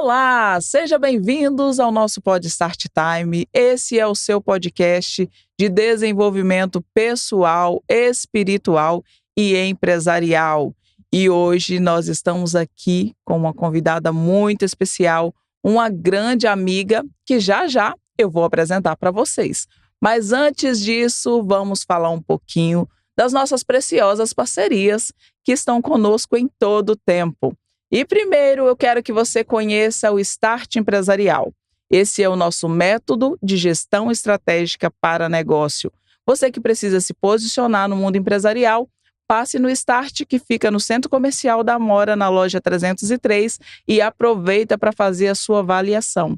Olá, sejam bem-vindos ao nosso Pod Start Time. Esse é o seu podcast de desenvolvimento pessoal, espiritual e empresarial. E hoje nós estamos aqui com uma convidada muito especial, uma grande amiga que já eu vou apresentar para vocês. Mas antes disso, vamos falar um pouquinho das nossas preciosas parcerias que estão conosco em todo o tempo. E primeiro eu quero que você conheça o Start Empresarial. Esse é o nosso método de gestão estratégica para negócio. Você que precisa se posicionar no mundo empresarial, passe no Start, que fica no Centro Comercial da Amora, na loja 303, e aproveita para fazer a sua avaliação.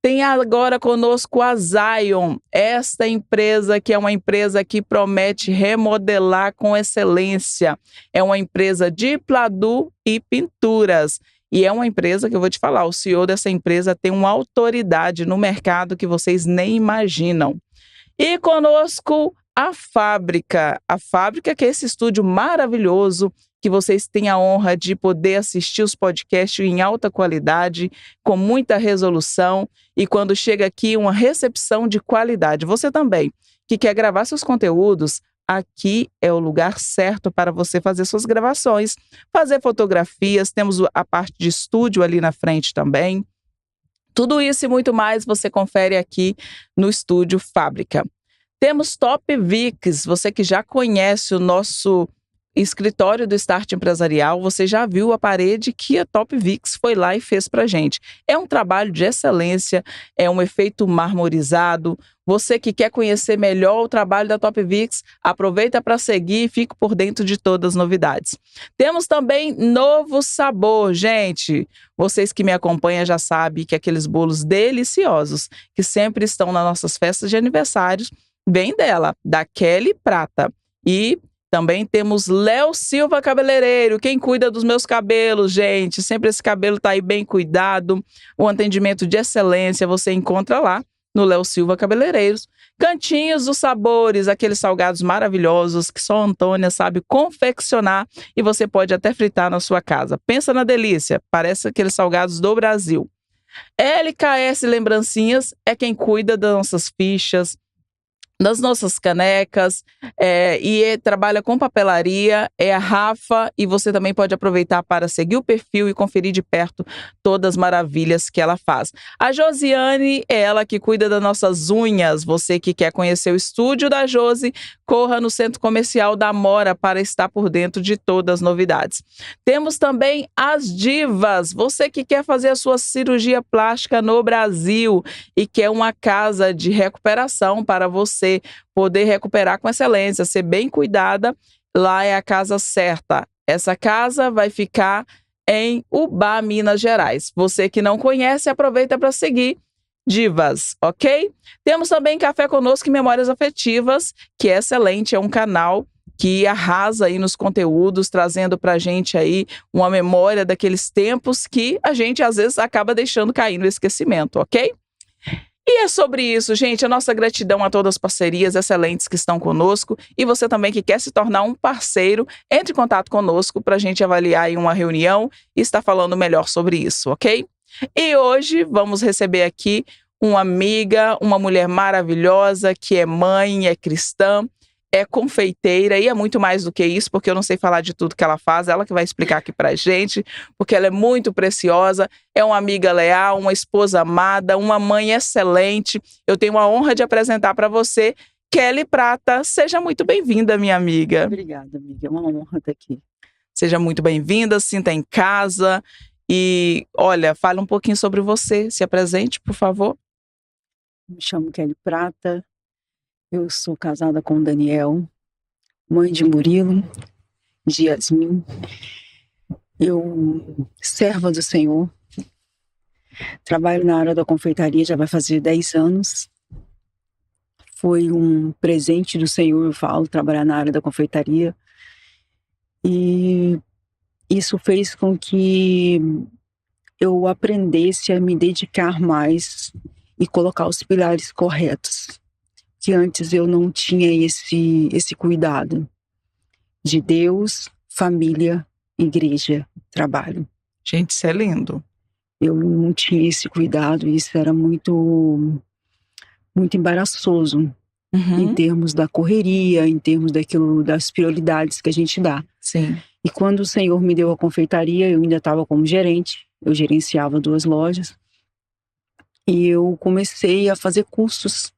Tem agora conosco a Zion, esta empresa que é uma empresa que promete remodelar com excelência. É uma empresa de pladu e pinturas. E é uma empresa que eu vou te falar, o CEO dessa empresa tem uma autoridade no mercado que vocês nem imaginam. E conosco a Fábrica que é esse estúdio maravilhoso que vocês têm a honra de poder assistir os podcasts em alta qualidade, com muita resolução e quando chega aqui uma recepção de qualidade. Você também, que quer gravar seus conteúdos, aqui é o lugar certo para você fazer suas gravações, fazer fotografias, temos a parte de estúdio ali na frente também. Tudo isso e muito mais você confere aqui no Estúdio Fábrica. Temos Top VIX, você que já conhece o nosso escritório do Start Empresarial, você já viu a parede que a Top VIX foi lá e fez pra gente. É um trabalho de excelência, é um efeito marmorizado. Você que quer conhecer melhor o trabalho da Top VIX, aproveita para seguir e fique por dentro de todas as novidades. Temos também Novo Sabor, gente. Vocês que me acompanham já sabem que aqueles bolos deliciosos que sempre estão nas nossas festas de aniversários, vem dela, da Kelly Prata. E também temos Léo Silva Cabeleireiro, quem cuida dos meus cabelos, gente. Sempre esse cabelo tá aí bem cuidado. Um atendimento de excelência você encontra lá no Léo Silva Cabeleireiros. Cantinhos dos Sabores, aqueles salgados maravilhosos que só a Antônia sabe confeccionar e você pode até fritar na sua casa. Pensa na delícia, parece aqueles salgados do Brasil. LKS Lembrancinhas é quem cuida das nossas fichas, das nossas canecas, e trabalha com papelaria, é a Rafa, e você também pode aproveitar para seguir o perfil e conferir de perto todas as maravilhas que ela faz. A Josiane é ela que cuida das nossas unhas. Você que quer conhecer o estúdio da Josi, corra no Centro Comercial da Amora para estar por dentro de todas as novidades. Temos também as Divas, você que quer fazer a sua cirurgia plástica no Brasil e quer uma casa de recuperação para você poder recuperar com excelência, ser bem cuidada, lá é a casa certa. Essa casa vai ficar em Ubá, Minas Gerais. Você que não conhece, aproveita para seguir Divas, ok? Temos também Café Conosco e Memórias Afetivas, que é excelente, é um canal que arrasa aí nos conteúdos, trazendo pra gente aí uma memória daqueles tempos que a gente às vezes acaba deixando cair no esquecimento, ok? E é sobre isso, gente. A nossa gratidão a todas as parcerias excelentes que estão conosco. E você também que quer se tornar um parceiro, entre em contato conosco para a gente avaliar em uma reunião e estar falando melhor sobre isso, ok? E hoje vamos receber aqui uma amiga, uma mulher maravilhosa que é mãe, é cristã, é confeiteira e é muito mais do que isso, porque eu não sei falar de tudo que ela faz, ela que vai explicar aqui pra gente, porque ela é muito preciosa, é uma amiga leal, uma esposa amada, uma mãe excelente. Eu tenho a honra de apresentar para você Kelly Prata. Seja muito bem-vinda, minha amiga. Obrigada, amiga, é uma honra estar aqui. Seja muito bem-vinda, sinta em casa e, olha, fale um pouquinho sobre você, se apresente, por favor. Me chamo Kelly Prata. Eu sou casada com o Daniel, mãe de Murilo, de Yasmin. Eu serva do Senhor. Trabalho na área da confeitaria, já vai fazer 10 anos. Foi um presente do Senhor, eu falo, trabalhar na área da confeitaria. E isso fez com que eu aprendesse a me dedicar mais e colocar os pilares corretos. Que antes eu não tinha esse cuidado de Deus, família, igreja, trabalho. Gente, isso é lindo. eu não tinha esse cuidado, e isso era muito, muito embaraçoso em Uhum. termos da correria, em termos das prioridades que a gente dá. Sim. E quando o Senhor me deu a confeitaria, eu ainda estava como gerente, eu gerenciava 2 lojas, e eu comecei a fazer cursos.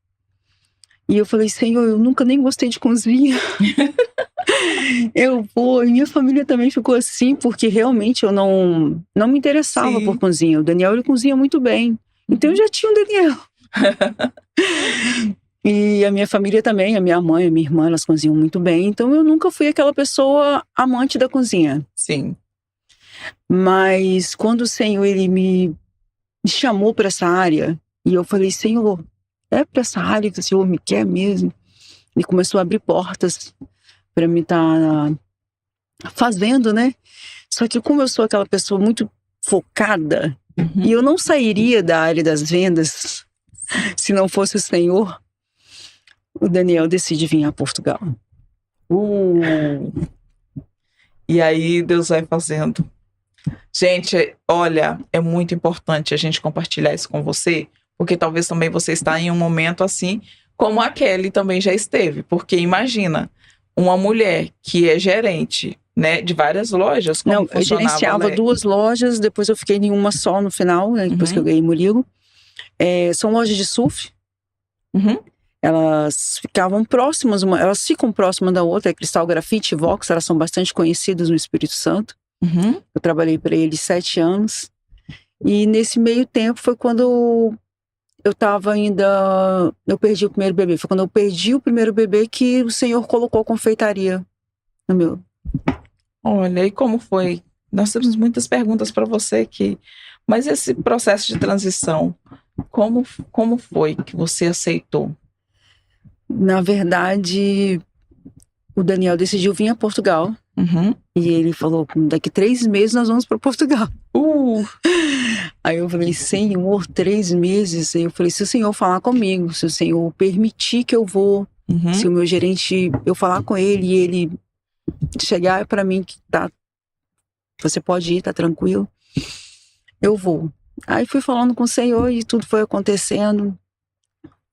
E eu falei: Senhor, eu nunca nem gostei de cozinha. Eu vou. E minha família também ficou assim, porque realmente eu não me interessava por Sim. cozinha. O Daniel, ele cozinha muito bem. Então eu Uhum. já tinha um Daniel. E a minha família também, a minha mãe, a minha irmã, elas cozinham muito bem. Então eu nunca fui aquela pessoa amante da cozinha. Sim. Mas quando o Senhor, ele me chamou para essa área, e eu falei: Senhor, é para essa área que o Senhor me quer mesmo? Ele começou a abrir portas para mim estar fazendo, né? Só que como eu sou aquela pessoa muito focada, Uhum. e eu não sairia da área das vendas se não fosse o Senhor, o Daniel decide vir a Portugal. E aí Deus vai fazendo. Gente, olha, é muito importante a gente compartilhar isso com você, porque talvez também você está em um momento assim, como a Kelly também já esteve. Porque imagina, uma mulher que é gerente, né, de várias lojas, como Não, eu funcionava gerenciava ela? 2 lojas, depois eu fiquei em uma só no final, né, depois que eu Uhum. ganhei Murilo. São lojas de surf. Uhum. Elas ficavam próximas, elas ficam próximas da outra, Cristal Grafite e Vox, elas são bastante conhecidas no Espírito Santo. Uhum. Eu trabalhei para eles 7 anos. E nesse meio tempo foi quando eu perdi o primeiro bebê. Foi quando eu perdi o primeiro bebê que o Senhor colocou confeitaria no meu. Olha, e como foi? Nós temos muitas perguntas para você aqui, mas esse processo de transição, como foi que você aceitou? Na verdade, o Daniel decidiu vir a Portugal. Uhum. E ele falou: daqui 3 meses nós vamos para Portugal. Uh, Aí eu falei: Senhor, 3 meses? Aí eu falei: se o Senhor falar comigo, se o Senhor permitir que eu vou, se o uhum. meu gerente, eu falar com ele e ele chegar para mim que tá, você pode ir, tá tranquilo, eu vou. Aí fui falando com o Senhor e tudo foi acontecendo.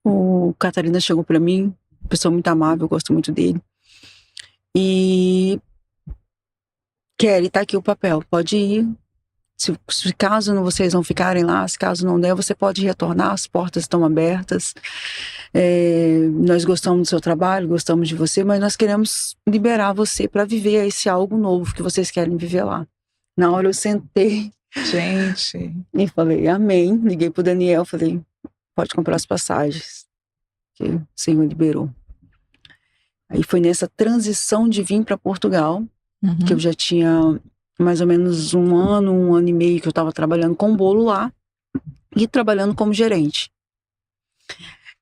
O Catarina chegou para mim, pessoa muito amável, eu gosto muito dele. E Kelly, tá aqui o papel, pode ir. Se caso vocês não ficarem lá, se caso não der, você pode retornar, as portas estão abertas. Nós gostamos do seu trabalho, gostamos de você, mas nós queremos liberar você para viver esse algo novo que vocês querem viver lá. Na hora eu sentei, Gente, e falei: amém. Liguei pro Daniel, falei: pode comprar as passagens, que o Senhor liberou. Aí foi nessa transição de vir para Portugal, que eu já tinha mais ou menos 1 ano e meio que eu estava trabalhando com bolo lá e trabalhando como gerente.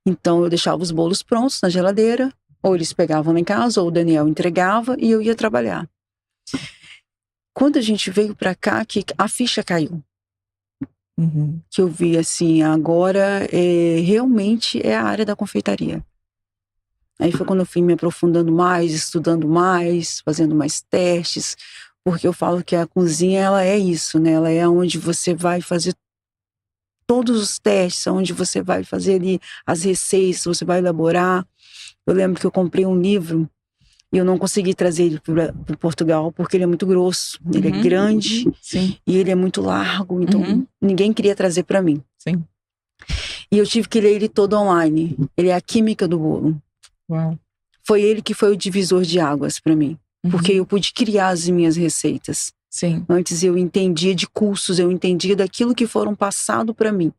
Então eu deixava os bolos prontos na geladeira, ou eles pegavam lá em casa, ou o Daniel entregava e eu ia trabalhar. Quando a gente veio para cá, que a ficha caiu. Que eu vi assim, agora realmente é a área da confeitaria. Aí foi quando eu fui me aprofundando mais, estudando mais, fazendo mais testes, porque eu falo que a cozinha, ela é isso, né? Ela é onde você vai fazer todos os testes, onde você vai fazer ali as receitas, você vai elaborar. Eu lembro que eu comprei um livro e eu não consegui trazer ele para Portugal, porque ele é muito grosso, ele é grande, sim. E ele é muito largo, então ninguém queria trazer para mim. Sim. E eu tive que ler ele todo online. Ele é a química do bolo. Uau. Foi ele que foi o divisor de águas para mim, porque eu pude criar as minhas receitas. Sim. Antes eu entendia de cursos, eu entendia daquilo que foram passado para mim.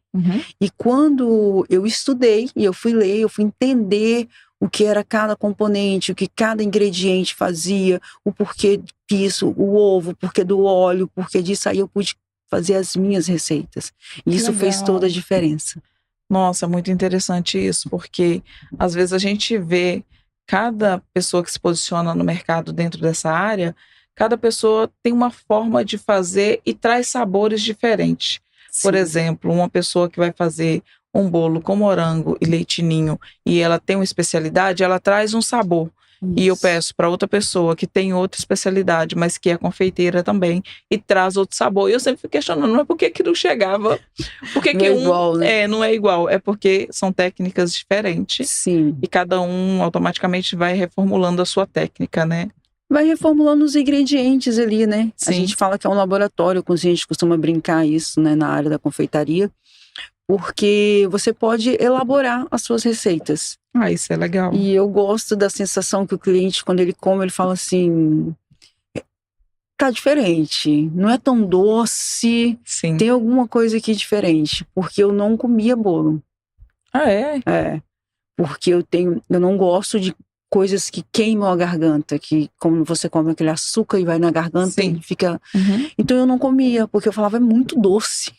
E quando eu estudei, e eu fui ler, eu fui entender o que era cada componente, o que cada ingrediente fazia, o porquê disso, o ovo, o porquê do óleo, o porquê disso, aí eu pude fazer as minhas receitas. E isso fez toda a diferença. Nossa, muito interessante isso, porque às vezes a gente vê cada pessoa que se posiciona no mercado dentro dessa área, cada pessoa tem uma forma de fazer e traz sabores diferentes. Sim. Por exemplo, uma pessoa que vai fazer um bolo com morango e leite ninho e ela tem uma especialidade, ela traz um sabor. e eu Isso. peço para outra pessoa que tem outra especialidade, mas que é confeiteira também, e traz outro sabor. E eu sempre fico questionando, não é porque que não chegava, porque Não que é um igual, né? não é igual, é porque são técnicas diferentes Sim. e cada um automaticamente vai reformulando a sua técnica, né? Vai reformulando os ingredientes ali, né? A Sim. gente fala que é um laboratório, com a gente costuma brincar isso, né, na área da confeitaria, porque você pode elaborar as suas receitas. Ah, isso é legal. E eu gosto da sensação que o cliente, quando ele come, ele fala assim: tá diferente, não é tão doce, Sim. tem alguma coisa aqui diferente, porque eu não comia bolo. Ah, é? É, porque eu não gosto de coisas que queimam a garganta, que como você come aquele açúcar e vai na garganta Sim. e fica... Uhum. Então eu não comia, porque eu falava, é muito doce.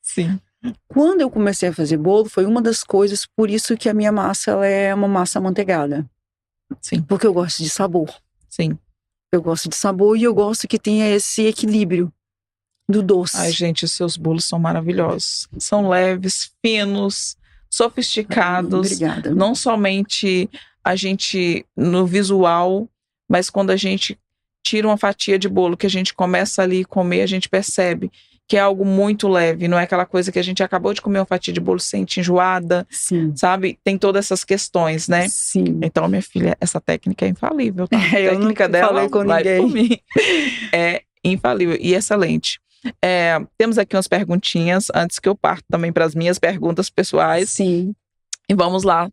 Sim. Quando eu comecei a fazer bolo, foi uma das coisas, por isso que a minha massa, ela é uma massa amanteigada. Sim. Porque eu gosto de sabor. Sim. Eu gosto de sabor e eu gosto que tenha esse equilíbrio do doce. Ai, gente, os seus bolos são maravilhosos. São leves, finos, sofisticados. Obrigada. Não somente a gente no visual, mas quando a gente tira uma fatia de bolo que a gente começa ali a comer, a gente percebe que é algo muito leve, não é aquela coisa que a gente acabou de comer uma fatia de bolo sente enjoada, Sim. sabe? Tem todas essas questões, né? Sim. Então, minha filha, essa técnica é infalível, tá? A Eu técnica não dela falei com vai ninguém. por mim. É infalível e excelente. Temos aqui umas perguntinhas, antes que eu parta também para as minhas perguntas pessoais. Sim. E vamos lá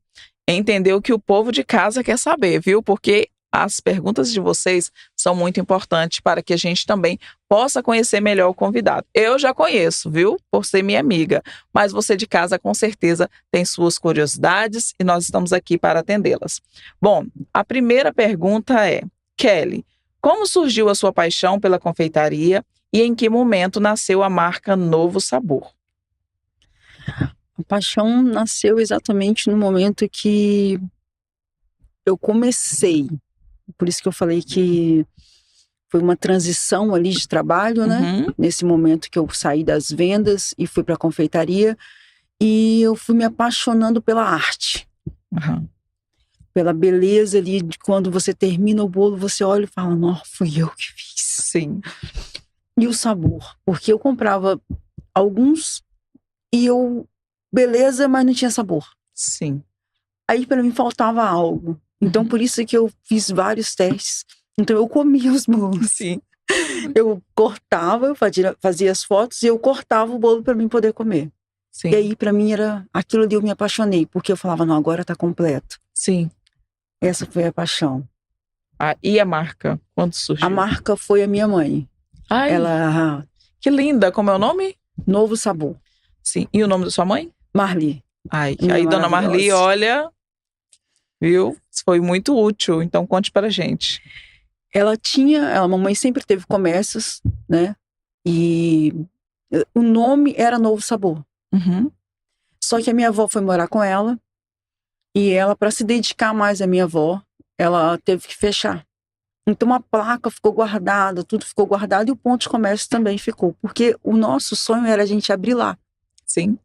entender o que o povo de casa quer saber, viu? Porque as perguntas de vocês são muito importantes para que a gente também possa conhecer melhor o convidado. Eu já conheço, viu? Por ser minha amiga. Mas você de casa, com certeza, tem suas curiosidades e nós estamos aqui para atendê-las. Bom, a primeira pergunta é: Kelly, como surgiu a sua paixão pela confeitaria e em que momento nasceu a marca Novo Sabor? A paixão nasceu exatamente no momento que eu comecei. Por isso que eu falei que foi uma transição ali de trabalho, né? Uhum. Nesse momento que eu saí das vendas e fui para a confeitaria. E eu fui me apaixonando pela arte. Uhum. Pela beleza ali de quando você termina o bolo, você olha e fala, nossa, fui eu que fiz. Sim. E o sabor, porque eu comprava alguns e beleza, mas não tinha sabor. Sim. Aí para mim faltava algo. Então por isso que eu fiz vários testes. Então eu comia os bolos. Sim. Eu cortava, eu fazia as fotos e eu cortava o bolo para mim poder comer. Sim. E aí para mim era aquilo ali, eu me apaixonei, porque eu falava, não, agora tá completo. Sim. Essa foi a paixão. E a marca? Quando surgiu? A marca foi a minha mãe. Ai, Ela... que linda! Como é o nome? Novo Sabor. Sim. E o nome da sua mãe? Marli. Ai, Minha aí dona Marli, maravilhosa. olha, viu? Foi muito útil, então conte pra gente. A mamãe sempre teve comércios, né? E o nome era Novo Sabor. Uhum. Só que a minha avó foi morar com ela e ela, para se dedicar mais à minha avó, ela teve que fechar. Então a placa ficou guardada, tudo ficou guardado e o ponto de comércio também ficou. Porque o nosso sonho era a gente abrir lá. Sim.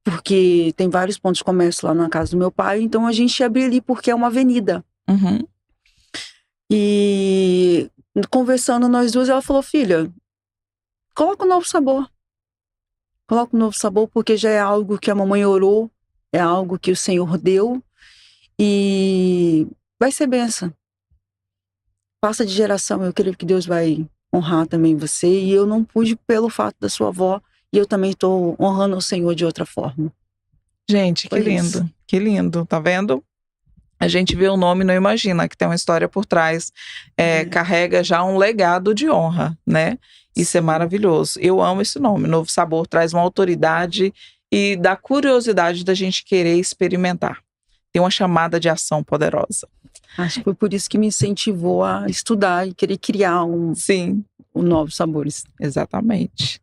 Porque tem vários pontos de comércio lá na casa do meu pai, então a gente ia abrir ali porque é uma avenida. Uhum. E conversando nós duas, ela falou, filha, coloca um novo sabor. Coloca um novo sabor porque já é algo que a mamãe orou, é algo que o Senhor deu e vai ser bênção. Passa de geração, eu creio que Deus vai honrar também você e eu não pude pelo fato da sua avó e eu também estou honrando o Senhor de outra forma. Gente, que lindo, que lindo, tá vendo? A gente vê o nome e não imagina que tem uma história por trás, carrega já um legado de honra, né? Isso é maravilhoso. Eu amo esse nome, Novo Sabor, traz uma autoridade e dá curiosidade da gente querer experimentar. Tem uma chamada de ação poderosa. Acho que foi por isso que me incentivou a estudar e querer criar Sim, novos sabores. Exatamente.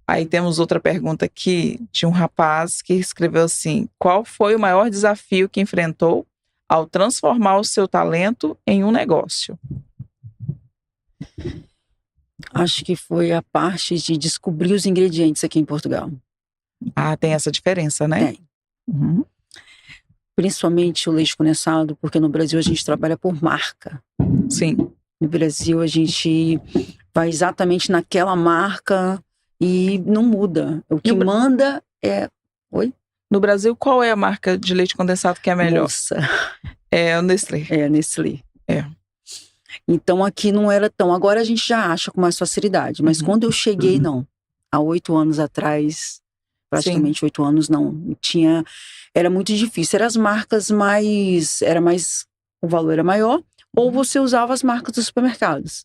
Aí temos outra pergunta aqui de um rapaz que escreveu assim: qual foi o maior desafio que enfrentou ao transformar o seu talento em um negócio? Acho que foi a parte de descobrir os ingredientes aqui em Portugal. Ah, tem essa diferença, né? Tem. Uhum. principalmente o leite condensado, porque no Brasil a gente trabalha por marca. Sim. No Brasil a gente vai exatamente naquela marca e não muda. O que manda é... Oi? No Brasil, qual é a marca de leite condensado que é melhor? Moça. É a Nestlé. É a Nestlé. É. Então aqui não era tão... Agora a gente já acha com mais facilidade. Mas quando eu cheguei, não. Há 8 anos atrás, praticamente 8 anos, não. Tinha... Era muito difícil. Eram as marcas mais... O valor era maior. Ou você usava as marcas dos supermercados.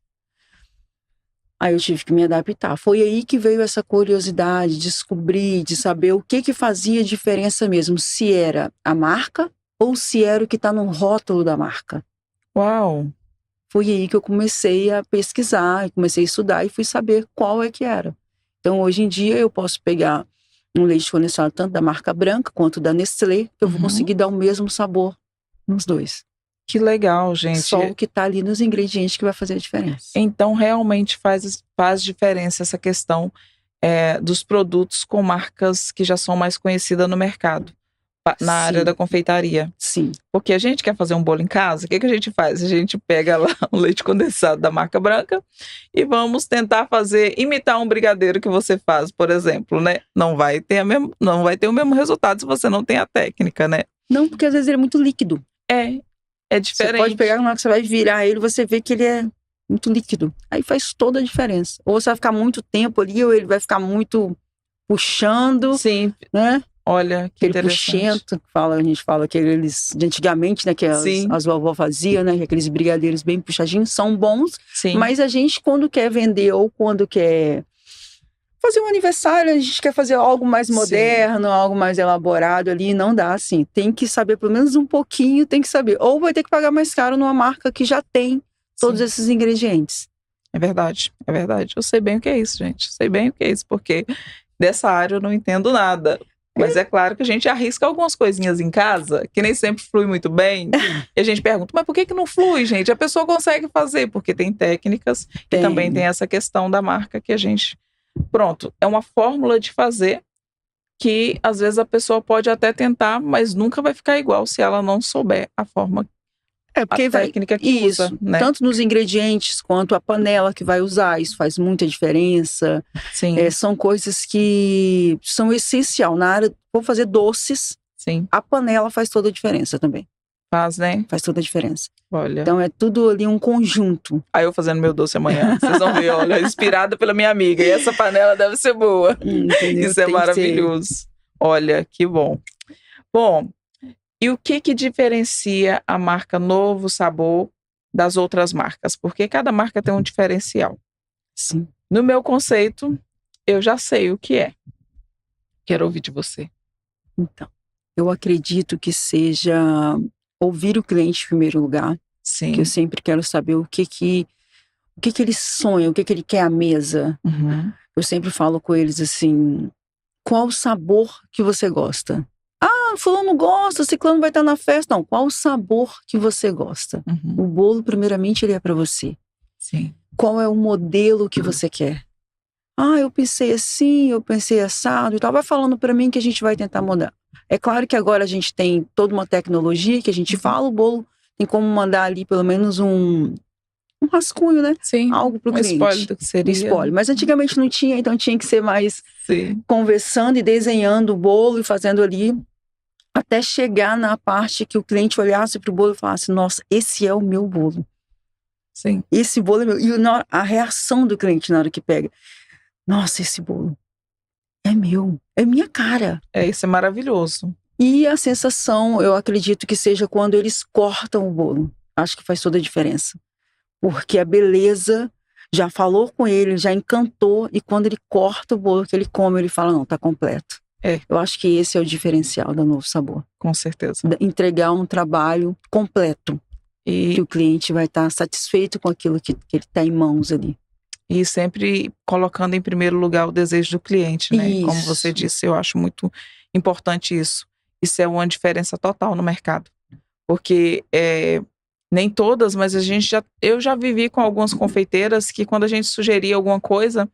Aí eu tive que me adaptar. Foi aí que veio essa curiosidade, descobrir, de saber o que fazia diferença mesmo. Se era a marca ou se era o que está no rótulo da marca. Uau! Foi aí que eu comecei a pesquisar, comecei a estudar e fui saber qual é que era. Então hoje em dia eu posso pegar um leite condensado tanto da marca branca quanto da Nestlé, que eu vou conseguir dar o mesmo sabor nos dois. Que legal, gente. Só o que está ali nos ingredientes que vai fazer a diferença. Então, realmente faz diferença essa questão dos produtos com marcas que já são mais conhecidas no mercado, na área da confeitaria. Sim. Porque a gente quer fazer um bolo em casa, o que a gente faz? A gente pega lá o leite condensado da marca branca e vamos tentar imitar um brigadeiro que você faz, por exemplo, né? Não vai ter o mesmo resultado se você não tem a técnica, né? Não, porque às vezes ele é muito líquido. É diferente. Você pode pegar, na hora que você vai virar ele, você vê que ele é muito líquido. Aí faz toda a diferença. Ou você vai ficar muito tempo ali, ou ele vai ficar muito puxando. Sim. Né? Olha, que aquele puxento, a gente fala que eles, de antigamente, né, que as vovó faziam, né, aqueles brigadeiros bem puxadinhos, são bons. Sim. Mas a gente, quando quer vender ou quando quer fazer um aniversário, a gente quer fazer algo mais moderno, algo mais elaborado ali, não dá assim. Tem que saber pelo menos um pouquinho, tem que saber. Ou vai ter que pagar mais caro numa marca que já tem todos esses ingredientes. É verdade, é verdade. Eu sei bem o que é isso, gente. Sei bem o que é isso, porque dessa área eu não entendo nada. Mas é claro que a gente arrisca algumas coisinhas em casa, que nem sempre flui muito bem. E a gente pergunta, mas por que não flui, gente? A pessoa consegue fazer, porque tem técnicas e também tem essa questão da marca que a gente... Pronto, é uma fórmula de fazer que às vezes a pessoa pode até tentar, mas nunca vai ficar igual se ela não souber a forma, a técnica que usa, né? Tanto nos ingredientes quanto a panela que vai usar, isso faz muita diferença. Sim. São coisas que são essencial na área. Vou fazer doces, a panela faz toda a diferença também. Faz, né? Faz toda a diferença. Olha. Então é tudo ali um conjunto. Aí eu fazendo meu doce amanhã, vocês vão ver, olha, inspirada pela minha amiga. E essa panela deve ser boa. Isso é maravilhoso. Olha, que bom. Bom, e o que diferencia a marca Novo Sabor das outras marcas? Porque cada marca tem um diferencial. Sim. No meu conceito, eu já sei o que é. Quero ouvir de você. Então, eu acredito que seja ouvir o cliente em primeiro lugar. Sim. Que eu sempre quero saber o que ele sonha, o que ele quer à mesa. Eu sempre falo com eles assim, qual o sabor que você gosta? Ah, fulano gosta, ciclano vai estar na festa. Não, qual o sabor que você gosta? O bolo, primeiramente, ele é para você. Sim. Qual é o modelo que você quer? Ah, eu pensei assim, eu pensei assado e tal. Vai falando para mim que a gente vai tentar mudar. É claro que agora a gente tem toda uma tecnologia que a gente fala o bolo, tem como mandar ali pelo menos um rascunho, né? Sim. Algo pro cliente. Spoiler do que seria. Spoiler. Mas antigamente não tinha, então tinha que ser mais conversando e desenhando o bolo e fazendo ali, até chegar na parte que o cliente olhasse pro bolo e falasse, nossa, esse é o meu bolo. Sim. Esse bolo é meu. E a reação do cliente na hora que pega, nossa, esse bolo é meu, é minha cara. Isso é maravilhoso. E a sensação, eu acredito que seja quando eles cortam o bolo. Acho que faz toda a diferença. Porque a beleza já falou com ele, já encantou, e quando ele corta o bolo que ele come, ele fala, não, tá completo. Eu acho que esse é o diferencial da Novo Sabor. Com certeza. Entregar um trabalho completo. E que o cliente vai estar satisfeito com aquilo que ele está em mãos ali. E sempre colocando em primeiro lugar o desejo do cliente, né? Isso. Como você disse, eu acho muito importante isso. Isso é uma diferença total no mercado. Porque nem todas, mas eu já vivi com algumas confeiteiras que quando a gente sugeria alguma coisa,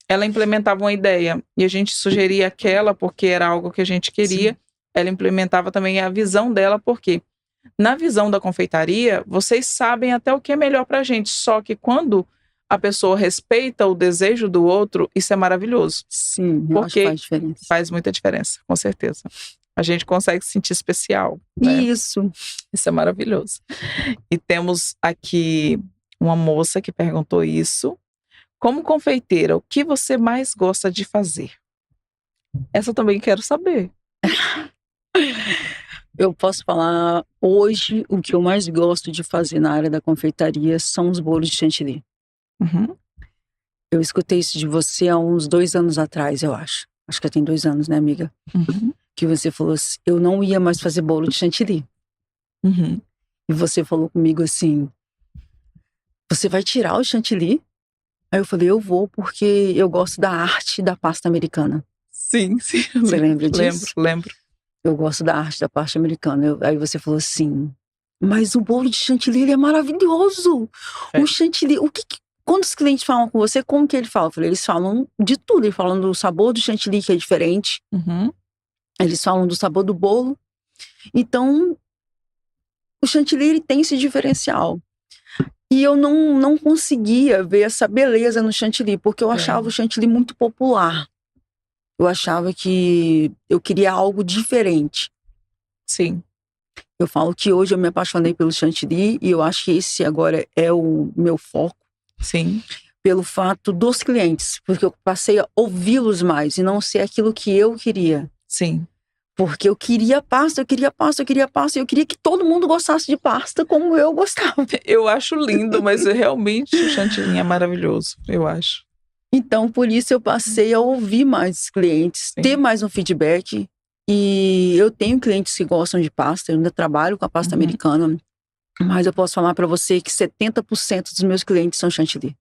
ela implementava uma ideia. E a gente sugeria aquela porque era algo que a gente queria. Sim. ela implementava também a visão dela, porque na visão da confeitaria, vocês sabem até o que é melhor pra gente, só que quando a pessoa respeita o desejo do outro, isso é maravilhoso, Sim, eu acho que porque faz diferença. faz muita diferença, com certeza. A gente consegue se sentir especial, né? Isso. Isso é maravilhoso. E temos aqui uma moça que perguntou isso. Como confeiteira, o que você mais gosta de fazer? Essa eu também quero saber. Eu posso falar hoje o que eu mais gosto de fazer na área da confeitaria são os bolos de chantilly. Uhum, Eu escutei isso de você há uns 2 anos atrás, eu acho. Acho que já tem 2 anos, né, amiga? uhum, Que você falou assim, eu não ia mais fazer bolo de chantilly. uhum. E você falou comigo assim, você vai tirar o chantilly? Aí eu falei, eu vou porque eu gosto da arte da pasta americana. Sim, sim. Você lembra disso? Lembro. Eu gosto da arte da pasta americana. Aí você falou assim, mas o bolo de chantilly ele é maravilhoso. É. O chantilly, quando os clientes falam com você, como que ele fala? Eu falei, eles falam de tudo. Eles falam do sabor do chantilly, que é diferente. Uhum, Eles falam do sabor do bolo. Então, o chantilly ele tem esse diferencial. E eu não conseguia ver essa beleza no chantilly, porque eu achava o chantilly muito popular. Eu achava que eu queria algo diferente. sim, Eu falo que hoje eu me apaixonei pelo chantilly e eu acho que esse agora é o meu foco, sim, pelo fato dos clientes, porque eu passei a ouvi-los mais e não ser aquilo que eu queria. sim. Porque eu queria pasta, eu queria pasta, eu queria pasta, e eu queria que todo mundo gostasse de pasta como eu gostava. Eu acho lindo, mas realmente o chantilly é maravilhoso, eu acho. Então, por isso eu passei a ouvir mais os clientes, Sim. ter mais um feedback. E eu tenho clientes que gostam de pasta, eu ainda trabalho com a pasta Uhum. americana, mas eu posso falar para você que 70% dos meus clientes são chantilly.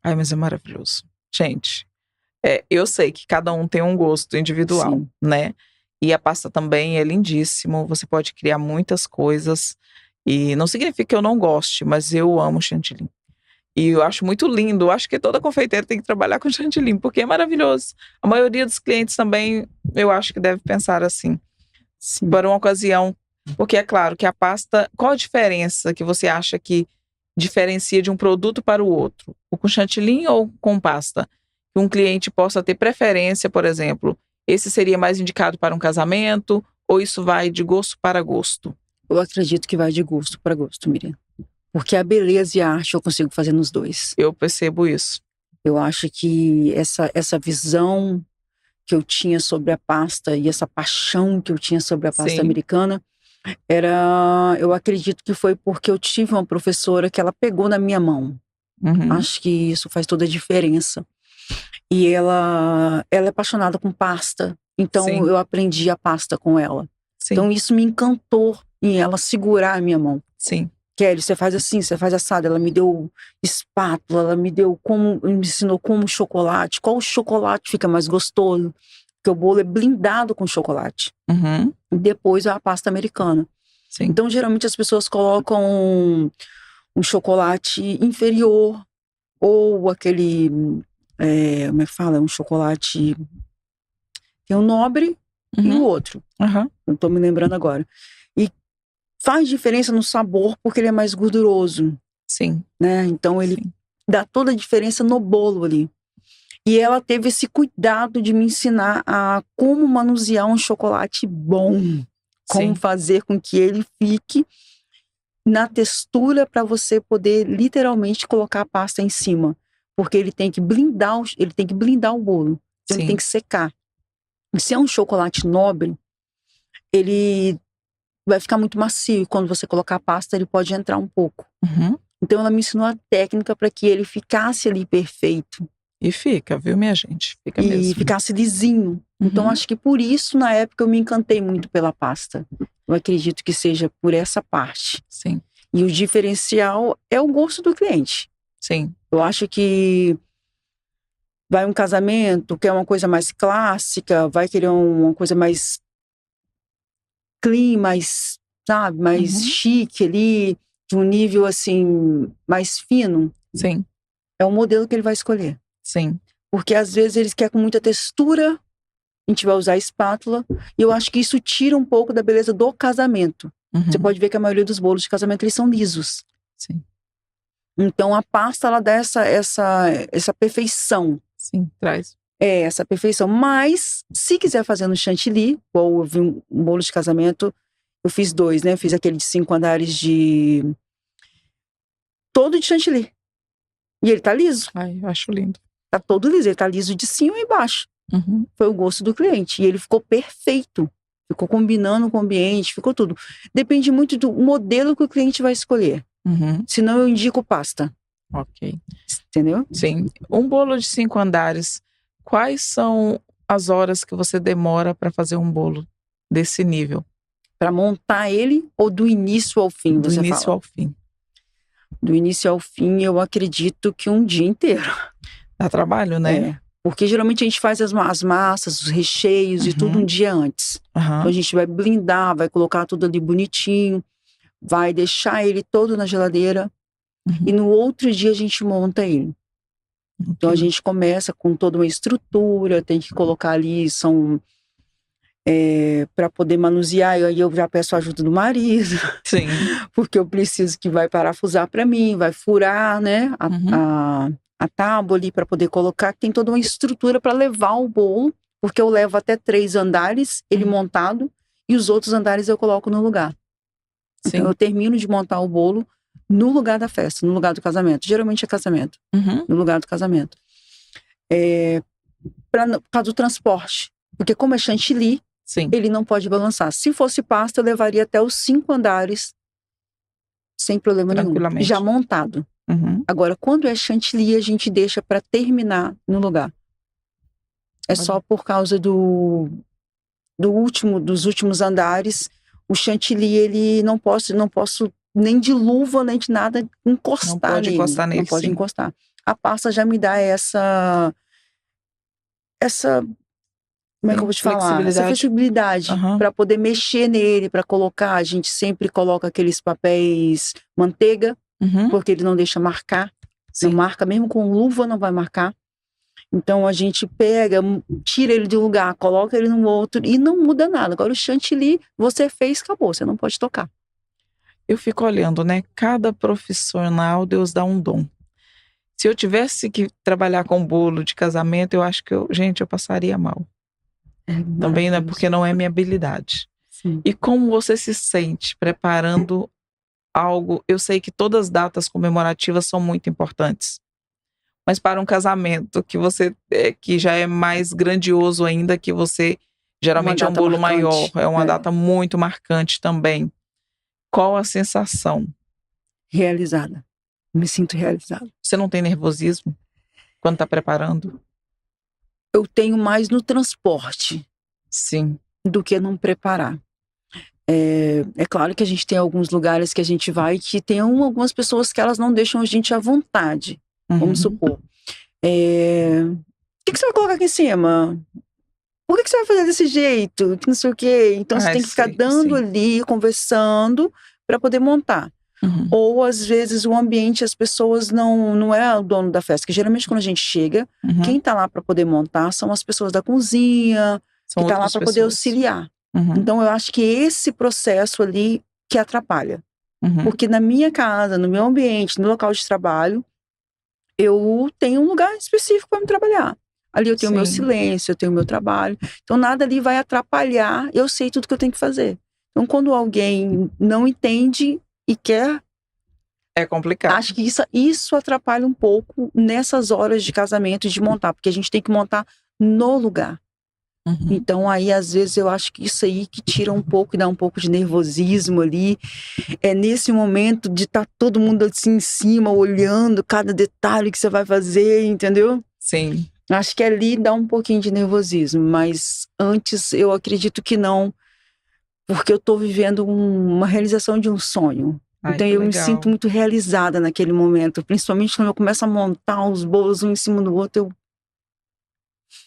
Ai, mas é maravilhoso. Gente, eu sei que cada um tem um gosto individual, Sim. né? E a pasta também é lindíssimo, você pode criar muitas coisas. E não significa que eu não goste, mas eu amo chantilly. E eu acho muito lindo, eu acho que toda confeiteira tem que trabalhar com chantilly, porque é maravilhoso. A maioria dos clientes também, eu acho que deve pensar assim, Sim. para uma ocasião. Porque é claro que a pasta, qual a diferença que você acha que diferencia de um produto para o outro? O com chantilly ou com pasta? Que um cliente possa ter preferência, por exemplo, esse seria mais indicado para um casamento, ou isso vai de gosto para gosto? Eu acredito que vai de gosto para gosto, Miriam. Porque a beleza e a arte eu consigo fazer nos dois. Eu percebo isso. Eu acho que essa visão que eu tinha sobre a pasta e essa paixão que eu tinha sobre a pasta Sim. americana, eu acredito que foi porque eu tive uma professora que ela pegou na minha mão. Uhum. Acho que isso faz toda a diferença. E ela é apaixonada com pasta, então Sim. eu aprendi a pasta com ela. Sim. Então isso me encantou em ela segurar a minha mão. Sim. Kelly, você faz assim, você faz assado. Ela me deu espátula, ela me ensinou como chocolate, qual chocolate fica mais gostoso, porque o bolo é blindado com chocolate. Uhum. E depois a pasta americana. Sim. Então, geralmente as pessoas colocam um chocolate inferior, ou aquele, como é que fala? Um chocolate, tem um nobre e o outro. Uhum. Não tô me lembrando agora. E faz diferença no sabor, porque ele é mais gorduroso. Sim. Né? Então ele Sim. dá toda a diferença no bolo ali. E ela teve esse cuidado de me ensinar a como manusear um chocolate bom, como Sim. fazer com que ele fique na textura para você poder literalmente colocar a pasta em cima, porque ele tem que blindar o bolo, então ele tem que secar. E se é um chocolate nobre, ele vai ficar muito macio, e quando você colocar a pasta ele pode entrar um pouco. Uhum. Então ela me ensinou a técnica para que ele ficasse ali perfeito. E fica, viu, minha gente? Fica E mesmo. ficasse lisinho. Então acho que por isso, na época, eu me encantei muito pela pasta. Eu acredito que seja por essa parte. Sim. E o diferencial é o gosto do cliente. Sim. Eu acho que vai um casamento, quer uma coisa mais clássica, vai querer uma coisa mais clean, mais, sabe, mais chique ali, de um nível assim, mais fino. Sim. É o modelo que ele vai escolher. Sim. Porque às vezes eles querem com muita textura a gente vai usar a espátula. E eu acho que isso tira um pouco da beleza do casamento. Você pode ver que a maioria dos bolos de casamento, eles são lisos. Sim. Então, a pasta, ela dá essa perfeição. Sim, traz. Essa perfeição. Mas, se quiser fazer no chantilly, ou eu vi um bolo de casamento, eu fiz 2, né? Eu fiz aquele de 5 andares todo de chantilly. E ele tá liso. Ai, eu acho lindo. Tá todo liso. Ele tá liso de cima e embaixo. Foi o gosto do cliente. E ele ficou perfeito. Ficou combinando com o ambiente, ficou tudo. Depende muito do modelo que o cliente vai escolher. Senão eu indico pasta. Ok. Entendeu? Sim. Um bolo de 5 andares, quais são as horas que você demora para fazer um bolo desse nível? Para montar ele ou do início ao fim, Do você início fala? ao fim. Do início ao fim, eu acredito que um dia inteiro. Dá trabalho, né? Porque geralmente a gente faz as massas, os recheios e tudo um dia antes. Então a gente vai blindar, vai colocar tudo ali bonitinho, vai deixar ele todo na geladeira e no outro dia a gente monta ele. Então a gente começa com toda uma estrutura, tem que colocar ali, para poder manusear, e eu já peço a ajuda do marido. Sim. Porque eu preciso que vai parafusar para mim, vai furar, né, a tábua ali para poder colocar, que tem toda uma estrutura para levar o bolo, porque eu levo até 3 andares, ele montado, e os outros andares eu coloco no lugar. Sim. Então eu termino de montar o bolo no lugar da festa, no lugar do casamento. Geralmente é casamento, no lugar do casamento. Por causa do transporte. Porque como é chantilly, Sim. ele não pode balançar. Se fosse pasta, eu levaria até os 5 andares sem problema nenhum. Já montado. Agora, quando é chantilly, a gente deixa para terminar no lugar. É só por causa dos últimos andares. O chantilly, ele não posso nem de luva, nem de nada encostar nele. Não pode encostar nele, Não pode encostar. A pasta já me dá essa como é que eu vou te falar? Essa flexibilidade para poder mexer nele, para colocar. A gente sempre coloca aqueles papéis manteiga, porque ele não deixa marcar. Não marca, mesmo com luva não vai marcar. Então a gente pega, tira ele de um lugar, coloca ele no outro e não muda nada. Agora o chantilly, você fez, acabou, você não pode tocar. Eu fico olhando, né? Cada profissional, Deus dá um dom. Se eu tivesse que trabalhar com bolo de casamento, eu acho que eu passaria mal. Também, né? Porque não é minha habilidade. Sim. E como você se sente preparando algo? Eu sei que todas as datas comemorativas são muito importantes. Mas para um casamento que já é mais grandioso ainda, que você geralmente é um bolo maior, é uma data muito marcante também. Qual a sensação? Realizada. Me sinto realizada. Você não tem nervosismo quando está preparando? Eu tenho mais no transporte. Sim. Do que não preparar. É claro que a gente tem alguns lugares que a gente vai que tem algumas pessoas que elas não deixam a gente à vontade. Vamos supor. O que você vai colocar aqui em cima? Por que você vai fazer desse jeito? Que não sei o quê. Então você tem que ficar dando ali, conversando, para poder montar. Ou às vezes o ambiente, as pessoas não é o dono da festa. Que geralmente quando a gente chega, quem tá lá para poder montar são as pessoas da cozinha, que tá lá para poder auxiliar. Então eu acho que esse processo ali que atrapalha. Porque na minha casa, no meu ambiente, no local de trabalho, eu tenho um lugar específico para me trabalhar. Ali eu tenho o meu silêncio, eu tenho o meu trabalho. Então nada ali vai atrapalhar, eu sei tudo que eu tenho que fazer. Então quando alguém não entende e quer... É complicado. Acho que isso atrapalha um pouco nessas horas de casamento e de montar, porque a gente tem que montar no lugar. Então aí às vezes eu acho que isso aí que tira um pouco e dá um pouco de nervosismo ali. É nesse momento de estar todo mundo assim em cima, olhando cada detalhe que você vai fazer, entendeu? Sim. Acho que ali dá um pouquinho de nervosismo, mas antes eu acredito que não, porque eu tô vivendo uma realização de um sonho. Então eu me sinto muito realizada naquele momento, principalmente quando eu começo a montar os bolos um em cima do outro.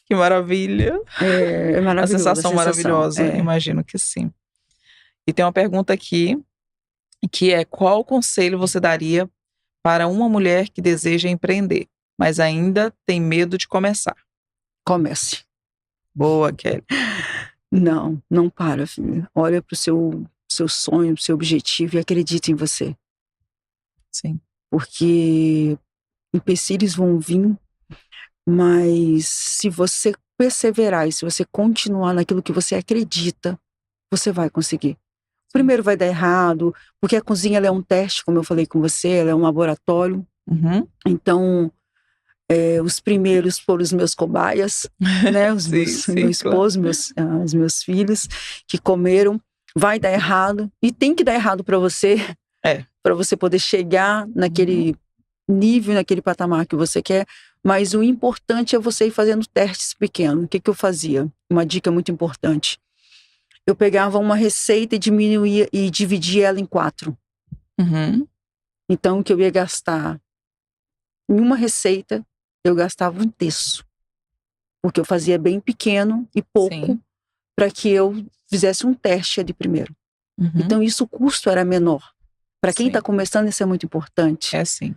Que maravilha! É maravilhoso. A sensação maravilhosa, imagino que sim. E tem uma pergunta aqui, que é: qual conselho você daria para uma mulher que deseja empreender, mas ainda tem medo de começar? Comece. Boa, Kelly. Não, não para, filha. Olha para o seu sonho, pro seu objetivo e acredita em você. Sim. Porque empecilhos vão vir, mas se você perseverar e se você continuar naquilo que você acredita, você vai conseguir. Primeiro vai dar errado, porque a cozinha ela é um teste, como eu falei com você, ela é um laboratório. Uhum. Então, os primeiros foram os meus cobaias, né? Meu esposo, claro. Os meus filhos, que comeram. Vai dar errado, e tem que dar errado para você, para você poder chegar naquele nível, naquele patamar que você quer. Mas o importante é você ir fazendo testes pequenos. O que eu fazia? Uma dica muito importante. Eu pegava uma receita e diminuía e dividia ela em 4. Uhum. Então, o que eu ia gastar em uma receita, eu gastava 1/3. Porque eu fazia bem pequeno e pouco para que eu fizesse um teste ali primeiro. Uhum. Então, isso o custo era menor. Para quem está começando, isso é muito importante. É sim.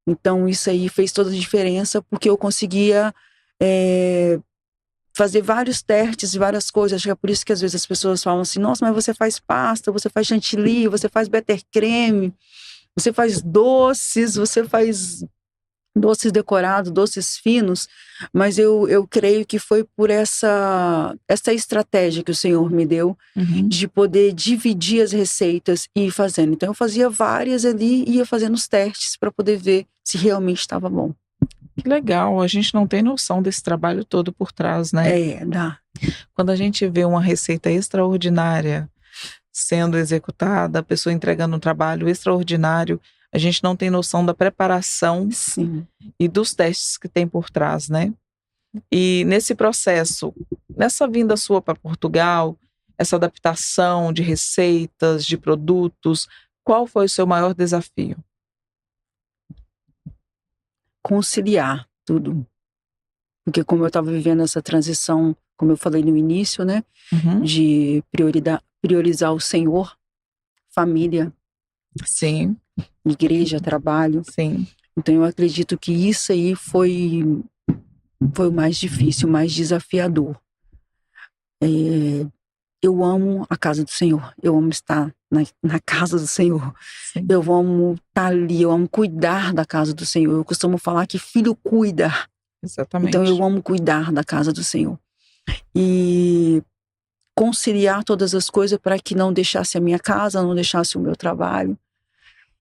Então, isso aí fez toda a diferença, porque eu conseguia fazer vários testes e várias coisas. Acho que é por isso que às vezes as pessoas falam assim, nossa, mas você faz pasta, você faz chantilly, você faz buttercreme, você faz doces, você faz doces decorados, doces finos, mas eu creio que foi por essa estratégia que o Senhor me deu, de poder dividir as receitas e ir fazendo. Então eu fazia várias ali e ia fazendo os testes para poder ver se realmente estava bom. Que legal, a gente não tem noção desse trabalho todo por trás, né? Dá. Quando a gente vê uma receita extraordinária sendo executada, a pessoa entregando um trabalho extraordinário, a gente não tem noção da preparação e dos testes que tem por trás, né? E nesse processo, nessa vinda sua para Portugal, essa adaptação de receitas, de produtos, qual foi o seu maior desafio? Conciliar tudo. Porque como eu estava vivendo essa transição, como eu falei no início, né? De priorizar o Senhor, família. Sim. Igreja, trabalho. Sim. Então eu acredito que isso aí foi o mais difícil, o mais desafiador. Eu amo a casa do Senhor. Eu amo estar na casa do Senhor. Sim. Eu amo estar ali, eu amo cuidar da casa do Senhor. Eu costumo falar que filho cuida. Exatamente. Então eu amo cuidar da casa do Senhor. E conciliar todas as coisas para que não deixasse a minha casa, não deixasse o meu trabalho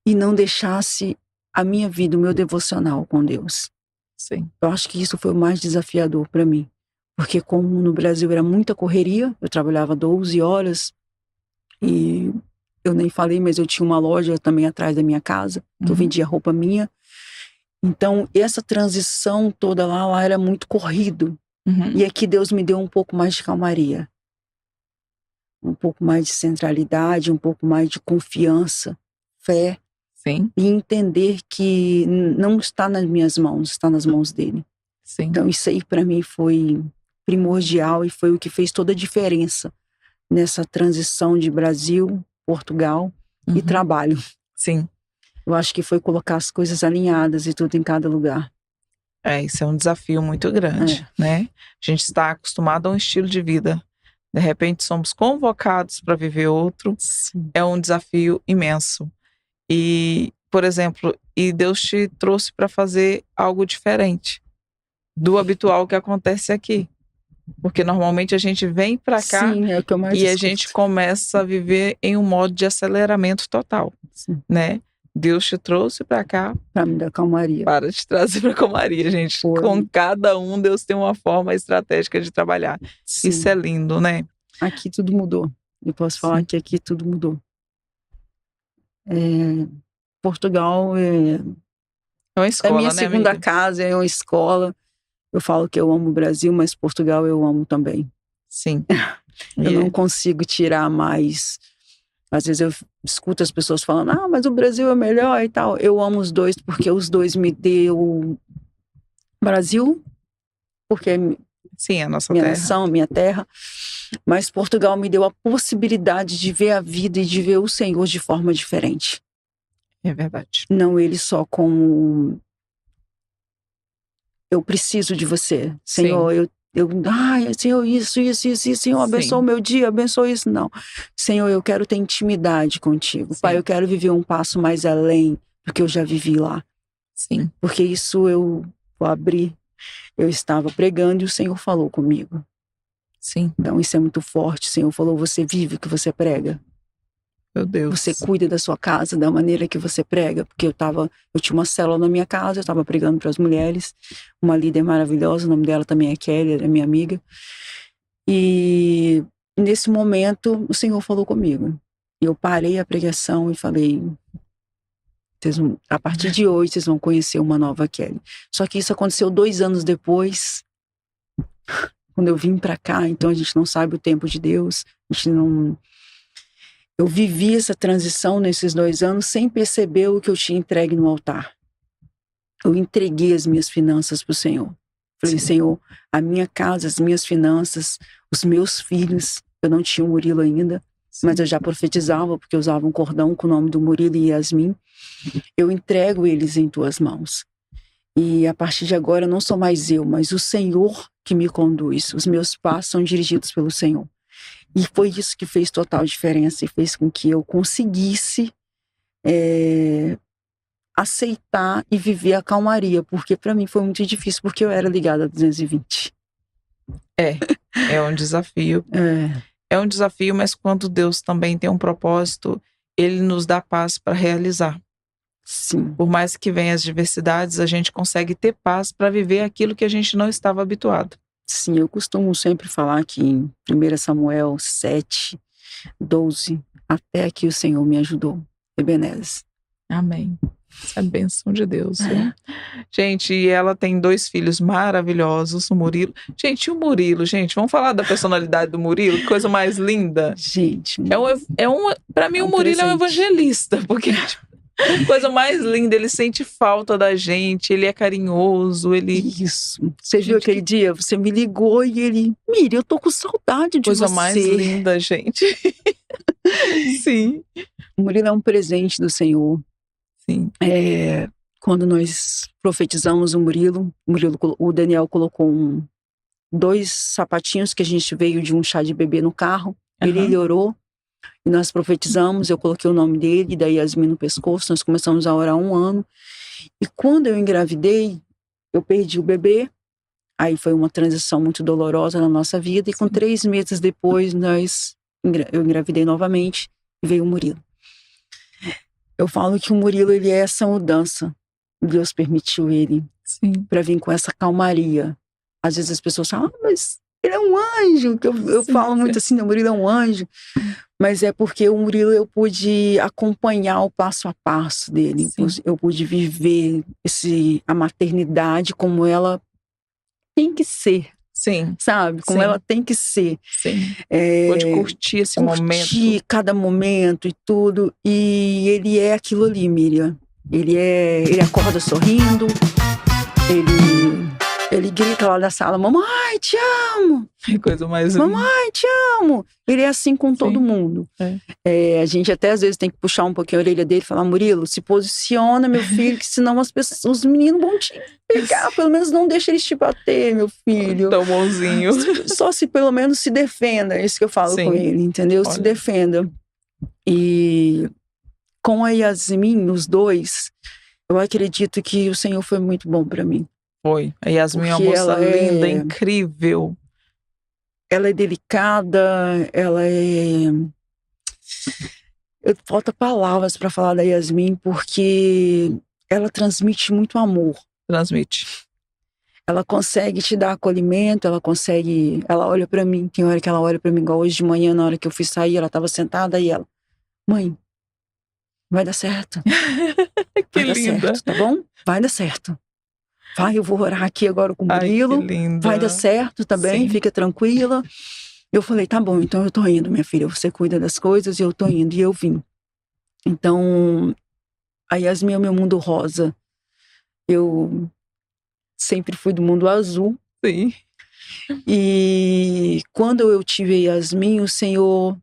e não deixasse a minha vida, o meu devocional com Deus. Sim. Eu acho que isso foi o mais desafiador para mim. Porque como no Brasil era muita correria, eu trabalhava 12 horas e eu nem falei, mas eu tinha uma loja também atrás da minha casa, que eu vendia roupa minha. Então, essa transição toda lá era muito corrido. E aqui Deus me deu um pouco mais de calmaria. Um pouco mais de centralidade, um pouco mais de confiança, fé. Sim. E entender que não está nas minhas mãos, está nas mãos dele. Sim. Então isso aí para mim foi primordial e foi o que fez toda a diferença nessa transição de Brasil, Portugal e trabalho. Sim. Eu acho que foi colocar as coisas alinhadas e tudo em cada lugar. Isso é um desafio muito grande, né? A gente está acostumado a um estilo de vida. De repente somos convocados para viver outro. Sim. É um desafio imenso. E, por exemplo, Deus te trouxe para fazer algo diferente do habitual que acontece aqui. Porque normalmente a gente vem para cá e a gente começa a viver em um modo de aceleramento total, né? Deus te trouxe para cá para me dar calmaria. Para te trazer para calmaria, gente. Com cada um, Deus tem uma forma estratégica de trabalhar. Sim. Isso é lindo, né? Aqui tudo mudou. Eu posso falar que aqui tudo mudou. Portugal é uma escola, minha segunda amiga? casa, é uma escola. Eu falo que eu amo o Brasil, mas Portugal eu amo também. Sim. Eu não consigo tirar mais. Às vezes eu escuto as pessoas falando, mas o Brasil é melhor e tal. Eu amo os dois, porque os dois me deu Brasil, porque é a nossa minha terra. nação, minha terra. Mas Portugal me deu a possibilidade de ver a vida e de ver o Senhor de forma diferente. É verdade. Não ele só como eu preciso de você. Senhor, Senhor, isso, Senhor, abençoa o meu dia, abençoa isso. Não. Senhor, eu quero ter intimidade contigo. Sim. Pai, eu quero viver um passo mais além do que eu já vivi lá. Sim. Porque isso eu vou abrir. Eu estava pregando e o Senhor falou comigo. Sim. Então isso é muito forte. O Senhor falou, você vive o que você prega. Meu Deus. Você cuida da sua casa da maneira que você prega. Porque eu tinha uma célula na minha casa, eu estava pregando para as mulheres. Uma líder maravilhosa, o nome dela também é Kelly, ela é minha amiga. E nesse momento o Senhor falou comigo. Eu parei a pregação e falei, a partir de hoje vocês vão conhecer uma nova Kelly. Só que isso aconteceu 2 anos depois, quando eu vim para cá. Então a gente não sabe o tempo de Deus. Eu vivi essa transição nesses 2 anos sem perceber o que eu tinha entregue no altar. Eu entreguei as minhas finanças para o Senhor. Falei, Sim. Senhor, a minha casa, as minhas finanças, os meus filhos. Eu não tinha o Murilo ainda, Sim. mas eu já profetizava, porque eu usava um cordão com o nome do Murilo e Yasmin. Eu entrego eles em tuas mãos. E a partir de agora não sou mais eu, mas o Senhor que me conduz. Os meus passos são dirigidos pelo Senhor. E foi isso que fez total diferença e fez com que eu conseguisse aceitar e viver a calmaria, porque para mim foi muito difícil, porque eu era ligada a 220. É um desafio. É um desafio, mas quando Deus também tem um propósito, Ele nos dá paz para realizar. Sim. Por mais que venham as diversidades, a gente consegue ter paz para viver aquilo que a gente não estava habituado. Sim, eu costumo sempre falar que em 1 Samuel 7, 12, até aqui o Senhor me ajudou. Ebenezer. Amém. Isso é bênção de Deus. Viu? Gente, e ela tem 2 filhos maravilhosos, o Murilo. Gente, e o Murilo, gente, vamos falar da personalidade do Murilo? Que coisa mais linda. Gente, para mim, o Murilo é um evangelista, porque coisa mais linda, ele sente falta da gente, ele é carinhoso, ele... Isso. Você viu aquele dia? Você me ligou e ele... Miri, eu tô com saudade de coisa você. mais linda, gente. Sim. O Murilo é um presente do Senhor. Sim. Quando nós profetizamos o Daniel colocou 2 sapatinhos que a gente veio de um chá de bebê no carro. Ele orou. E nós profetizamos, eu coloquei o nome dele, da Yasmin no pescoço, nós começamos a orar 1 ano. E quando eu engravidei, eu perdi o bebê. Aí foi uma transição muito dolorosa na nossa vida. E com 3 meses depois, eu engravidei novamente e veio o Murilo. Eu falo que o Murilo, ele é essa mudança. Deus permitiu ele para vir com essa calmaria. Às vezes as pessoas falam, mas ele é um anjo. Que eu falo muito assim, o Murilo é um anjo. Mas é porque o Murilo eu pude acompanhar o passo a passo dele. Sim. Eu pude viver a maternidade como ela tem que ser. Sim. Sabe? Como ela tem que ser. Sim. Pode curtir esse momento. Curtir cada momento e tudo. E ele é aquilo ali, Miriam. Ele acorda sorrindo. Ele grita lá da sala, mamãe, te amo! Que coisa mais linda. Mamãe, te amo! Ele é assim com todo mundo. A gente até às vezes tem que puxar um pouquinho a orelha dele e falar, Murilo, se posiciona, meu filho, que senão os meninos vão te pegar. Pelo menos não deixa eles te bater, meu filho. Tão bonzinho. Só se pelo menos se defenda. É isso que eu falo com ele, entendeu? Olha. Se defenda. E com a Yasmin, os 2, eu acredito que o Senhor foi muito bom para mim. Foi. A Yasmin é uma moça linda, incrível. Ela é delicada, falta palavras para falar da Yasmin, porque ela transmite muito amor. Transmite. Ela consegue te dar acolhimento, ela olha para mim, tem hora que ela olha para mim, igual hoje de manhã, na hora que eu fui sair, ela estava sentada e ela, mãe, vai dar certo. Que vai linda. Dar certo, tá bom? Vai dar certo. Vai, eu vou orar aqui agora com o Murilo. Ai, que linda. Vai dar certo, tá bem? Fica tranquila. Eu falei, tá bom, então eu tô indo, minha filha. Você cuida das coisas e eu tô indo. E eu vim. Então, a Yasmin é o meu mundo rosa. Eu sempre fui do mundo azul. Sim. E quando eu tive a Yasmin, o Senhor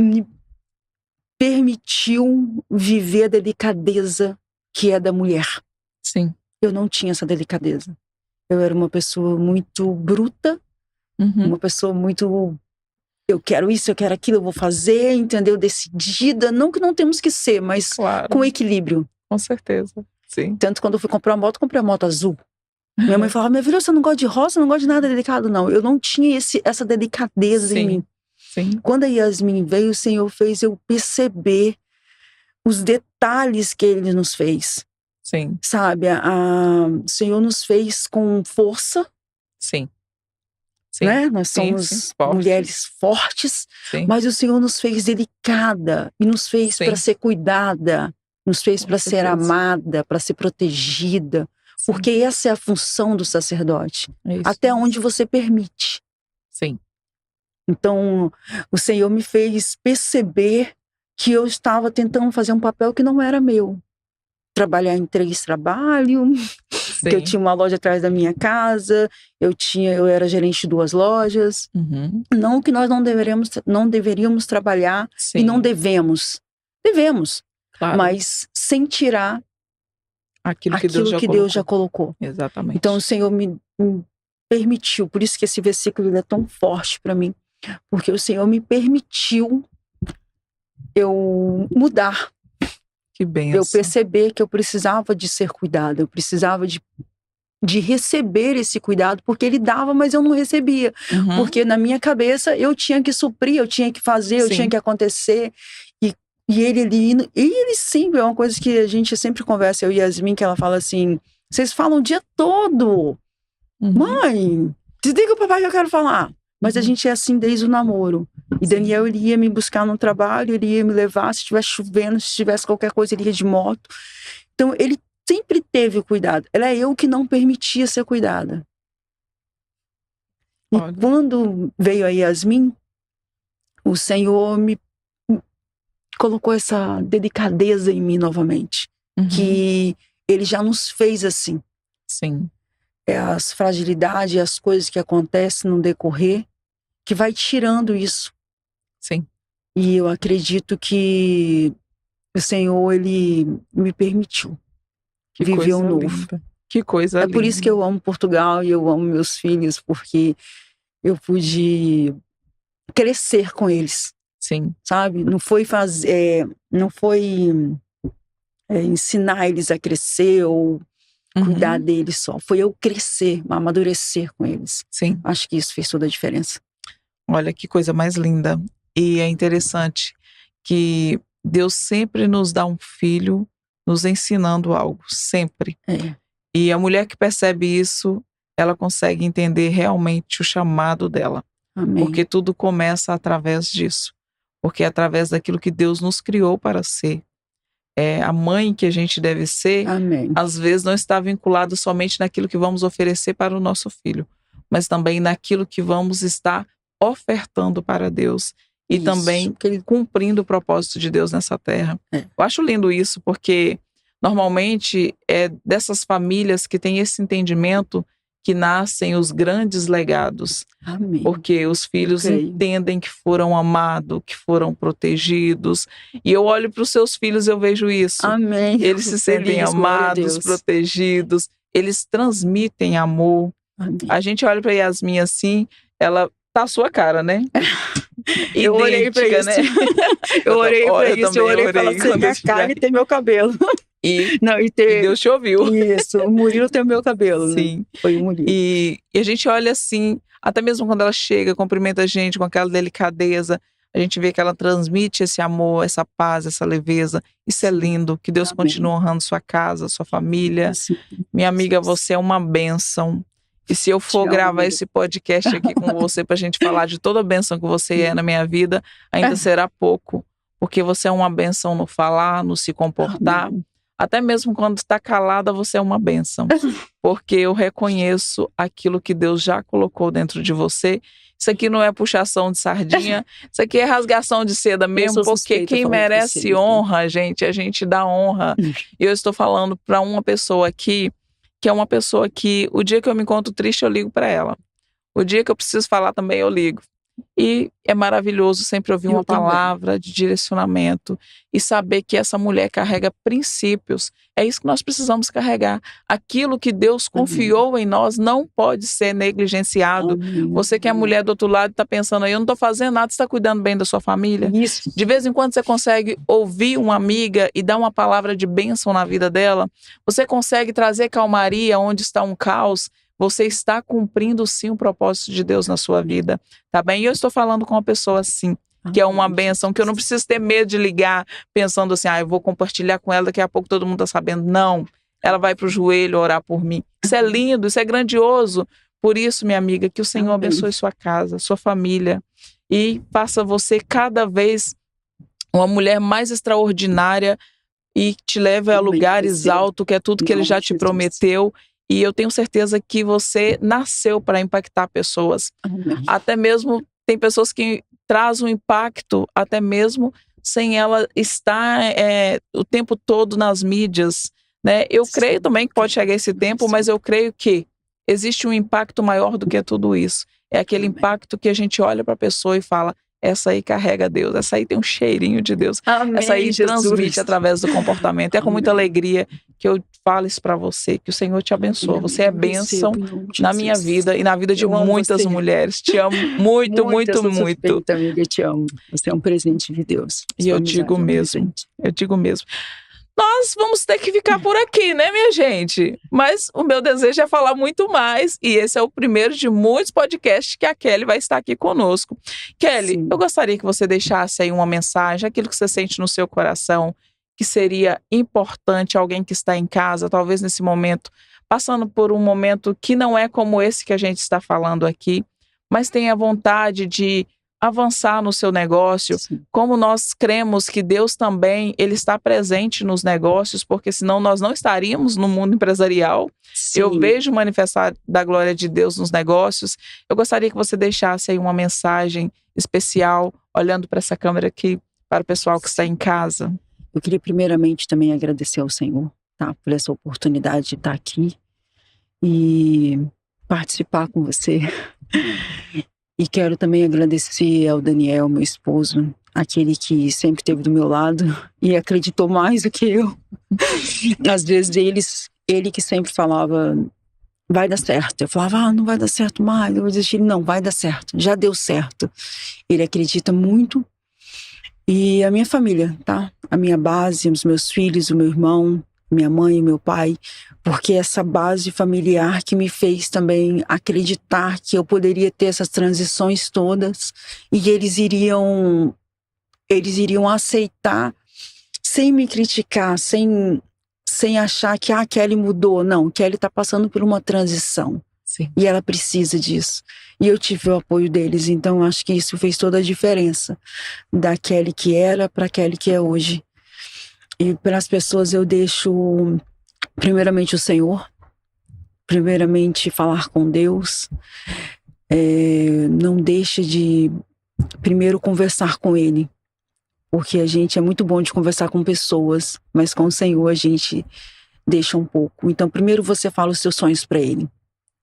me permitiu viver a delicadeza que é da mulher. Sim. Eu não tinha essa delicadeza. Eu era uma pessoa muito bruta, uma pessoa muito... Eu quero isso, eu quero aquilo, eu vou fazer, entendeu? Decidida. Não que não temos que ser, mas Claro, com equilíbrio. com certeza. Sim. Tanto quando eu fui comprar uma moto, comprei uma moto azul. Minha mãe falava, minha filha, você não gosta de rosa, não gosta de nada delicado, não. Eu não tinha essa delicadeza em mim. Sim. Quando a Yasmin veio, o Senhor fez eu perceber os detalhes que Ele nos fez. Sim. Sabe? O Senhor nos fez com força. Sim. Né? Nós somos mulheres fortes, mas o Senhor nos fez delicada e nos fez para ser cuidada, nos fez para ser amada, para ser protegida, porque essa é a função do sacerdote, até onde você permite. Sim. Então, o Senhor me fez perceber que eu estava tentando fazer um papel que não era meu. Trabalhar em 3 trabalhos, que eu tinha uma loja atrás da minha casa, eu era gerente de 2 lojas. Não que nós não deveríamos trabalhar e não devemos. Devemos, claro. Mas sem tirar aquilo que Deus já colocou. Exatamente. Então o Senhor me permitiu, por isso que esse versículo é tão forte para mim, porque o Senhor me permitiu eu mudar. Que bênção. Eu perceber que eu precisava de ser cuidada, eu precisava de receber esse cuidado, porque Ele dava, mas eu não recebia. Porque na minha cabeça eu tinha que suprir, eu tinha que fazer, eu tinha que acontecer. E ele sempre, é uma coisa que a gente sempre conversa, eu e Yasmin, que ela fala assim, vocês falam o dia todo. Mãe, desliga o papai que eu quero falar. Mas a gente é assim desde o namoro. E Daniel, ele ia me buscar no trabalho, ele ia me levar, se estivesse chovendo, se tivesse qualquer coisa, ele ia de moto. Então, ele sempre teve o cuidado. Era eu que não permitia ser cuidada. E quando veio a Yasmin, o Senhor me colocou essa delicadeza em mim novamente. Que Ele já nos fez assim. Sim. É as fragilidades, as coisas que acontecem no decorrer, que vai tirando isso. Sim. E eu acredito que o Senhor, Ele me permitiu viver o novo. Linda. Que coisa linda. É por isso que eu amo Portugal e eu amo meus filhos, porque eu pude crescer com eles. Sim. Sabe? Não foi ensinar eles a crescer ou cuidar deles só. Foi eu crescer, amadurecer com eles. Sim. Acho que isso fez toda a diferença. Olha que coisa mais linda. E é interessante que Deus sempre nos dá um filho nos ensinando algo, sempre. E a mulher que percebe isso, ela consegue entender realmente o chamado dela. Amém. Porque tudo começa através disso. Porque é através daquilo que Deus nos criou para ser. A mãe que a gente deve ser, Amém. Às vezes não está vinculado somente naquilo que vamos oferecer para o nosso filho, mas também naquilo que vamos estar ofertando para Deus e também cumprindo o propósito de Deus nessa terra. Eu acho lindo isso, porque normalmente é dessas famílias que têm esse entendimento que nascem os grandes legados. Amém. Porque os filhos entendem que foram amados, que foram protegidos. E eu olho para os seus filhos e eu vejo isso. Amém. Eles se sentem amados, protegidos. Eles transmitem amor. Amém. A gente olha para Yasmin assim, ela tá a sua cara, né? Eu olhei para isso. Né? Eu olhei para isso. Eu olhei para ela ser minha cara e ter meu cabelo. E Deus te ouviu. Isso, o Murilo tem o meu cabelo. Sim. Né? Foi o Murilo. E a gente olha assim, até mesmo quando ela chega, cumprimenta a gente com aquela delicadeza, a gente vê que ela transmite esse amor, essa paz, essa leveza. Isso é lindo. Que Deus continue honrando sua casa, sua família. Sim. Minha amiga, você é uma bênção. E se eu for gravar esse podcast aqui com você pra gente falar de toda a bênção que você é na minha vida, ainda será pouco. Porque você é uma bênção no falar, no se comportar. Até mesmo quando está calada, você é uma bênção. Porque eu reconheço aquilo que Deus já colocou dentro de você. Isso aqui não é puxação de sardinha. Isso aqui é rasgação de seda mesmo. Porque quem merece honra, gente, a gente dá honra. E eu estou falando para uma pessoa aqui, que é uma pessoa que o dia que eu me encontro triste, eu ligo para ela. O dia que eu preciso falar também, eu ligo. E é maravilhoso sempre ouvir uma também. palavra de direcionamento e saber que essa mulher carrega princípios. É isso que nós precisamos carregar. Aquilo que Deus confiou em nós não pode ser negligenciado. Amém. Você que é mulher do outro lado está pensando aí, eu não estou fazendo nada, você está cuidando bem da sua família? Isso. De vez em quando você consegue ouvir uma amiga e dar uma palavra de bênção na vida dela? Você consegue trazer calmaria onde está um caos? Você está cumprindo sim o propósito de Deus na sua vida, tá bem? E eu estou falando com uma pessoa assim, que é uma bênção, que eu não preciso ter medo de ligar pensando assim, eu vou compartilhar com ela, daqui a pouco todo mundo está sabendo. Não, ela vai para o joelho orar por mim. Isso é lindo, isso é grandioso. Por isso, minha amiga, que o Senhor abençoe sua casa, sua família e faça você cada vez uma mulher mais extraordinária e te leve a lugares altos, que é tudo que Ele já te prometeu. E eu tenho certeza que você nasceu para impactar pessoas. Amém. Até mesmo, tem pessoas que trazem um impacto, até mesmo sem ela estar o tempo todo nas mídias, né? Eu creio também que pode chegar esse tempo, mas eu creio que existe um impacto maior do que tudo isso. É aquele impacto que a gente olha para a pessoa e fala, essa aí carrega Deus, essa aí tem um cheirinho de Deus. Amém, essa aí transmite através do comportamento. É com muita alegria que eu falo isso para você, que o Senhor te abençoe. Você é bênção na minha vida e na vida de muitas mulheres. Te amo muito, muito, muito. Amiga, eu te amo. Você é um presente de Deus. E eu digo mesmo, eu digo mesmo. Nós vamos ter que ficar por aqui, né, minha gente? Mas o meu desejo é falar muito mais. E esse é o primeiro de muitos podcasts que a Kelly vai estar aqui conosco. Kelly, eu gostaria que você deixasse aí uma mensagem, aquilo que você sente no seu coração, que seria importante alguém que está em casa, talvez nesse momento, passando por um momento que não é como esse que a gente está falando aqui, mas tenha vontade de avançar no seu negócio. Sim. Como nós cremos que Deus também, Ele está presente nos negócios, porque senão nós não estaríamos no mundo empresarial. Sim. Eu vejo manifestar da glória de Deus nos negócios. Eu gostaria que você deixasse aí uma mensagem especial, olhando para essa câmera aqui, para o pessoal que está em casa. Eu queria primeiramente também agradecer ao Senhor, tá, por essa oportunidade de estar aqui e participar com você. E quero também agradecer ao Daniel, meu esposo, aquele que sempre esteve do meu lado e acreditou mais do que eu. Às vezes ele que sempre falava, vai dar certo. Eu falava, não vai dar certo mais, eu vou desistir. Não, vai dar certo, já deu certo. Ele acredita muito. E a minha família, tá? A minha base, os meus filhos, o meu irmão, minha mãe e meu pai, porque essa base familiar que me fez também acreditar que eu poderia ter essas transições todas e eles iriam aceitar sem me criticar, sem achar que a Kelly mudou. Não, Kelly está passando por uma transição. Sim. E ela precisa disso. E eu tive o apoio deles, então acho que isso fez toda a diferença da Kelly que era para a Kelly que é hoje. E para as pessoas eu deixo primeiramente o Senhor, primeiramente falar com Deus, não deixe de primeiro conversar com Ele, porque a gente é muito bom de conversar com pessoas, mas com o Senhor a gente deixa um pouco. Então primeiro você fala os seus sonhos para Ele,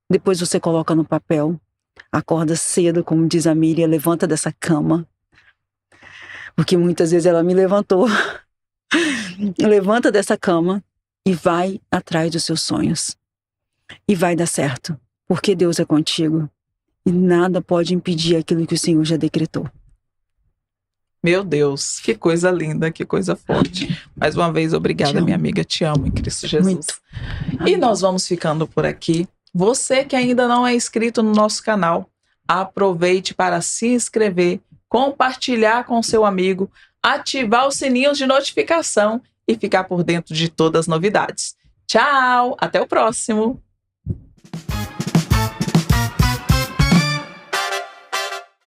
depois você coloca no papel, acorda cedo, como diz a Miriam, levanta dessa cama, porque muitas vezes ela me levantou. Levanta dessa cama e vai atrás dos seus sonhos. E vai dar certo, porque Deus é contigo. E nada pode impedir aquilo que o Senhor já decretou. Meu Deus, que coisa linda, que coisa forte. Mais uma vez, obrigada, minha amiga. Te amo em Cristo Jesus. Muito. E nós vamos ficando por aqui. Você que ainda não é inscrito no nosso canal, aproveite para se inscrever, compartilhar com seu amigo, ativar os sininhos de notificação e ficar por dentro de todas as novidades. Tchau, até o próximo!